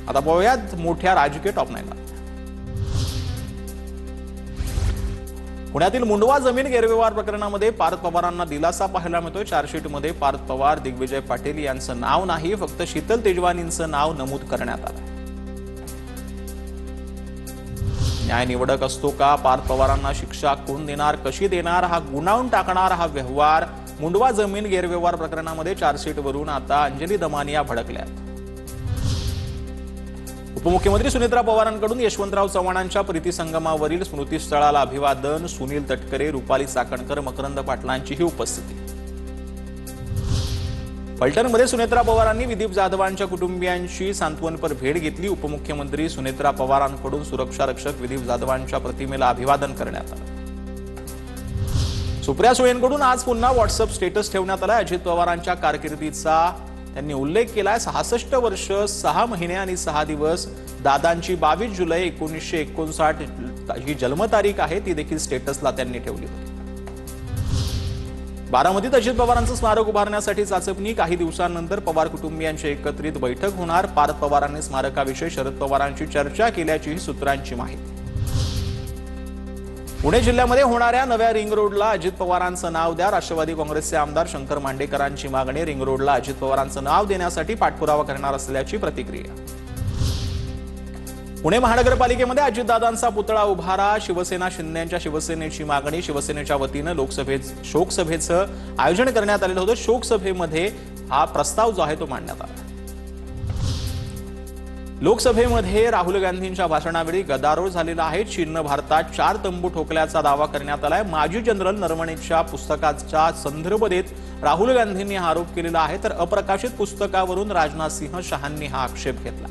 आता पाहूयात मोठ्या राजकीय टॉप 9 ला। पुण्यातील मुंडवा जमीन गैरव्यवहार प्रकरणामध्ये पार्थ पवारांना दिलासा पाहायला मिळतोय। चार्जशीटमध्ये पार्थ पवार, दिग्विजय पाटील यांचं नाव नाही, फक्त शीतल तेजवानींचं नाव नमूद करण्यात आलं। न्याय निवडक असतो का? पार्थ पवारांना शिक्षा कोण देणार, कशी देणार, हा गुणावून टाकणार हा व्यवहार। मुंडवा जमीन गैरव्यवहार प्रकरणामध्ये चार्जशीटवरून आता अंजली दमानिया भडकल्यात। उपमुख्यमंत्री सुनेत्रा पवारांकडून यशवंतराव चव्हाणांच्या प्रीतिसंगमावरील स्मृतीस्थळाला अभिवादन। सुनील तटकरे, रुपाली चाकणकर, मकरंद पाटलांचीही उपस्थिती। फलटणमध्ये सुनेत्रा पवारांनी विदीप जाधवांच्या कुटुंबियांची सांत्वनपर भेट घेतली। उपमुख्यमंत्री सुनेत्रा पवारांकडून सुरक्षा रक्षक विदीप जाधवांच्या प्रतिमेला अभिवादन करण्यात आलं। सुप्रिया सुळेंकडून आज पुन्हा व्हॉट्सअप स्टेटस ठेवण्यात आला। अजित पवारांच्या कारकिर्दीचा त्यांनी उल्लेख केलाय। 66 वर्ष 6 महिने आणि 6 दिवस। दादांची 22 जुलै 1959 ही जन्मतारीख आहे, ती देखील स्टेटसला त्यांनी ठेवली होती। बारामतीत अजित पवारांचं स्मारक उभारण्यासाठी चाचपणी। काही दिवसांनंतर पवार कुटुंबियांची एकत्रित बैठक होणार। पार्थ पवारांनी स्मारकाविषयी शरद पवारांची चर्चा केल्याचीही सूत्रांची माहिती। पुणे जिल्ह्यामध्ये होणाऱ्या नव्या रिंग रोडला अजित पवारांचं नाव द्या। राष्ट्रवादी काँग्रेसचे आमदार शंकर मांडेकरांची मागणी। रिंग रोडला अजित पवारांचं नाव देण्यासाठी पाठपुरावा करणार असल्याची प्रतिक्रिया। पुणे महानगरपालिकेमध्ये अजितदादांचा पुतळा उभारा। शिवसेना शिंदेच्या शिवसेनेची मागणी। शिवसेनेच्या वतीनं लोकसभेत शोकसभेचं आयोजन करण्यात आलेलं होतं। शोकसभेमध्ये हा प्रस्ताव जो आहे तो मांडण्यात आला। लोकसभेमध्ये राहुल गांधींच्या भाषणावेळी गदारोळ झालेला आहे। चीननं भारतात 4 तंबू ठोकल्याचा दावा करण्यात आलाय। माजी जनरल नरवणेच्या पुस्तकाचा संदर्भ देत राहुल गांधींनी हा आरोप केलेला आहे, तर अप्रकाशित पुस्तकावरून राजनाथ सिंह शहांनी हा आक्षेप घेतला।